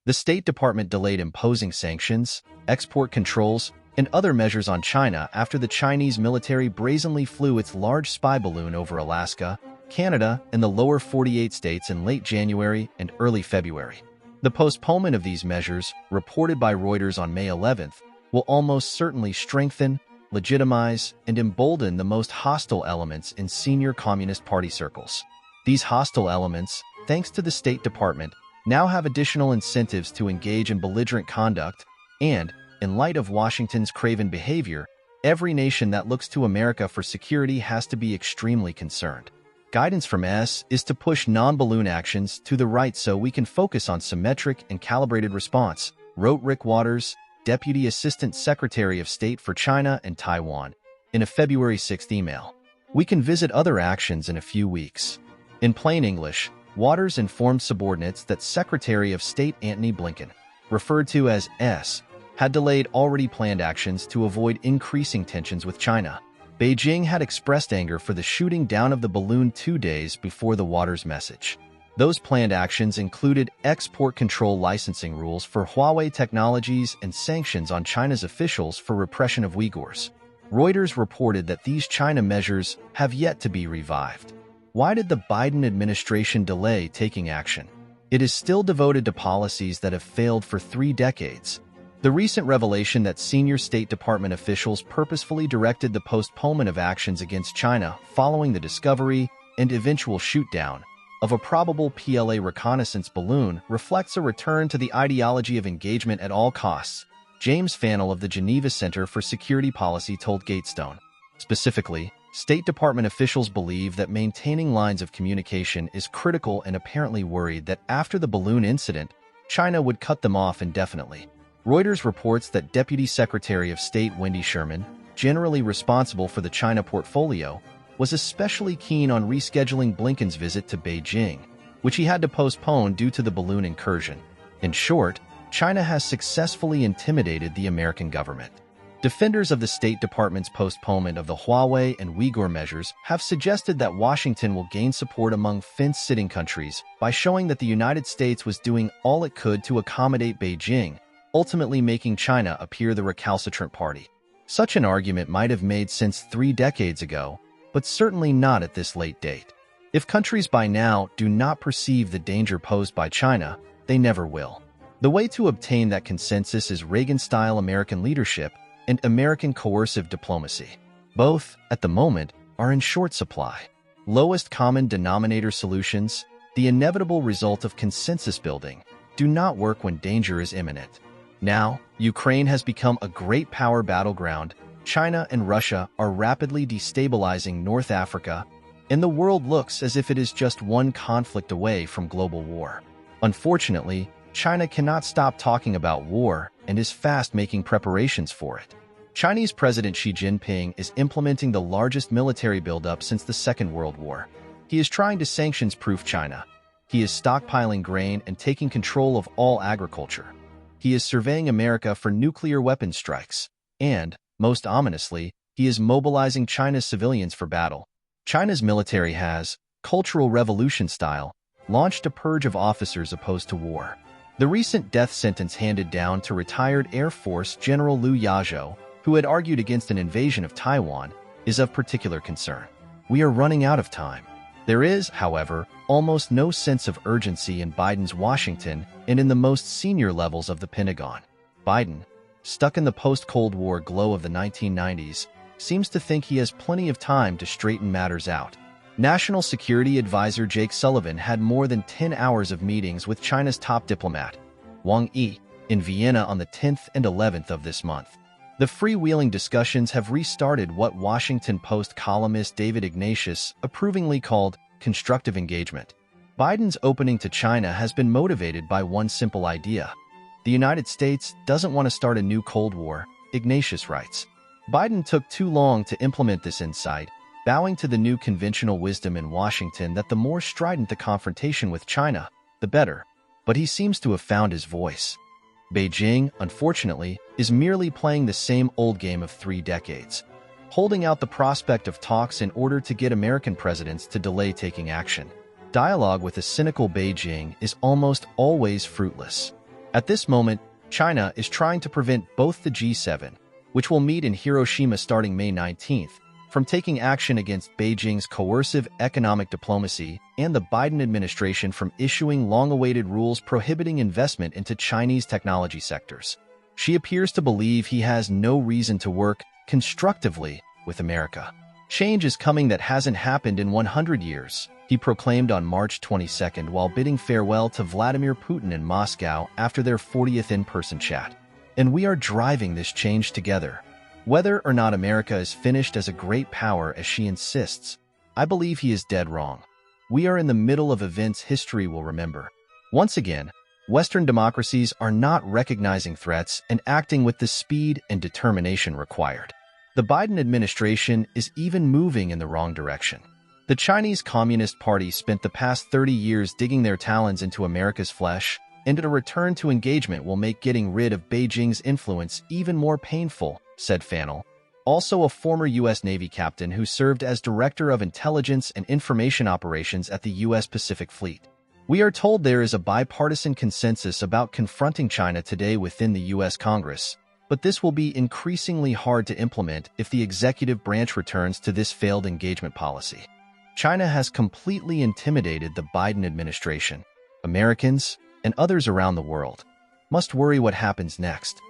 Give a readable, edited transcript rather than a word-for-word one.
The State Department delayed imposing sanctions, export controls, and other measures on China after the Chinese military brazenly flew its large spy balloon over Alaska, Canada, and the lower 48 states in late January and early February. The postponement of these measures, reported by Reuters on May 11th, will almost certainly strengthen, legitimize, and embolden the most hostile elements in senior Communist Party circles. These hostile elements, thanks to the State Department, now have additional incentives to engage in belligerent conduct, and, in light of Washington's craven behavior, every nation that looks to America for security has to be extremely concerned. Guidance from S is to push non-balloon actions to the right so we can focus on symmetric and calibrated response, wrote Rick Waters, Deputy Assistant Secretary of State for China and Taiwan, in a February 6 email. We can visit other actions in a few weeks. In plain English, Waters informed subordinates that Secretary of State Antony Blinken, referred to as S, had delayed already planned actions to avoid increasing tensions with China. Beijing had expressed anger for the shooting down of the balloon 2 days before the Waters message. Those planned actions included export control licensing rules for Huawei technologies and sanctions on China's officials for repression of Uyghurs. Reuters reported that these China measures have yet to be revived. Why did the Biden administration delay taking action? It is still devoted to policies that have failed for 3 decades. The recent revelation that senior State Department officials purposefully directed the postponement of actions against China following the discovery and eventual shoot-down of a probable PLA reconnaissance balloon reflects a return to the ideology of engagement at all costs, James Fannell of the Geneva Center for Security Policy told Gatestone. Specifically, State Department officials believe that maintaining lines of communication is critical and apparently worried that after the balloon incident, China would cut them off indefinitely. Reuters reports that Deputy Secretary of State Wendy Sherman, generally responsible for the China portfolio, was especially keen on rescheduling Blinken's visit to Beijing, which he had to postpone due to the balloon incursion. In short, China has successfully intimidated the American government. Defenders of the State Department's postponement of the Huawei and Uyghur measures have suggested that Washington will gain support among fence-sitting countries by showing that the United States was doing all it could to accommodate Beijing, ultimately making China appear the recalcitrant party. Such an argument might have made sense 3 decades ago, but certainly not at this late date. If countries by now do not perceive the danger posed by China, they never will. The way to obtain that consensus is Reagan-style American leadership and American coercive diplomacy. Both, at the moment, are in short supply. Lowest common denominator solutions, the inevitable result of consensus building, do not work when danger is imminent. Now, Ukraine has become a great power battleground. China and Russia are rapidly destabilizing North Africa, and the world looks as if it is just one conflict away from global war. Unfortunately, China cannot stop talking about war and is fast making preparations for it. Chinese President Xi Jinping is implementing the largest military buildup since the Second World War. He is trying to sanctions-proof China. He is stockpiling grain and taking control of all agriculture. He is surveying America for nuclear weapons strikes. And, most ominously, he is mobilizing China's civilians for battle. China's military has, Cultural Revolution style, launched a purge of officers opposed to war. The recent death sentence handed down to retired Air Force General Liu Yazhou, who had argued against an invasion of Taiwan, is of particular concern. We are running out of time. There is, however, almost no sense of urgency in Biden's Washington and in the most senior levels of the Pentagon. Biden, stuck in the post-Cold War glow of the 1990s, seems to think he has plenty of time to straighten matters out. National Security Advisor Jake Sullivan had more than 10 hours of meetings with China's top diplomat, Wang Yi, in Vienna on the 10th and 11th of this month. The freewheeling discussions have restarted what Washington Post columnist David Ignatius approvingly called constructive engagement. Biden's opening to China has been motivated by one simple idea. The United States doesn't want to start a new Cold War, Ignatius writes. Biden took too long to implement this insight, bowing to the new conventional wisdom in Washington that the more strident the confrontation with China, the better. But he seems to have found his voice. Beijing, unfortunately, is merely playing the same old game of 3 decades, holding out the prospect of talks in order to get American presidents to delay taking action. Dialogue with a cynical Beijing is almost always fruitless. At this moment, China is trying to prevent both the G7, which will meet in Hiroshima starting May 19th, from taking action against Beijing's coercive economic diplomacy and the Biden administration from issuing long-awaited rules prohibiting investment into Chinese technology sectors. She appears to believe he has no reason to work constructively with America. Change is coming that hasn't happened in 100 years, he proclaimed on March 22nd while bidding farewell to Vladimir Putin in Moscow after their 40th in-person chat. And we are driving this change together. Whether or not America is finished as a great power as she insists, I believe he is dead wrong. We are in the middle of events history will remember. Once again, Western democracies are not recognizing threats and acting with the speed and determination required. The Biden administration is even moving in the wrong direction. The Chinese Communist Party spent the past 30 years digging their talons into America's flesh, and a return to engagement will make getting rid of Beijing's influence even more painful, said Fannell, also a former U.S. Navy captain who served as Director of Intelligence and Information Operations at the U.S. Pacific Fleet. We are told there is a bipartisan consensus about confronting China today within the U.S. Congress, but this will be increasingly hard to implement if the executive branch returns to this failed engagement policy. China has completely intimidated the Biden administration. Americans, and others around the world, must worry what happens next.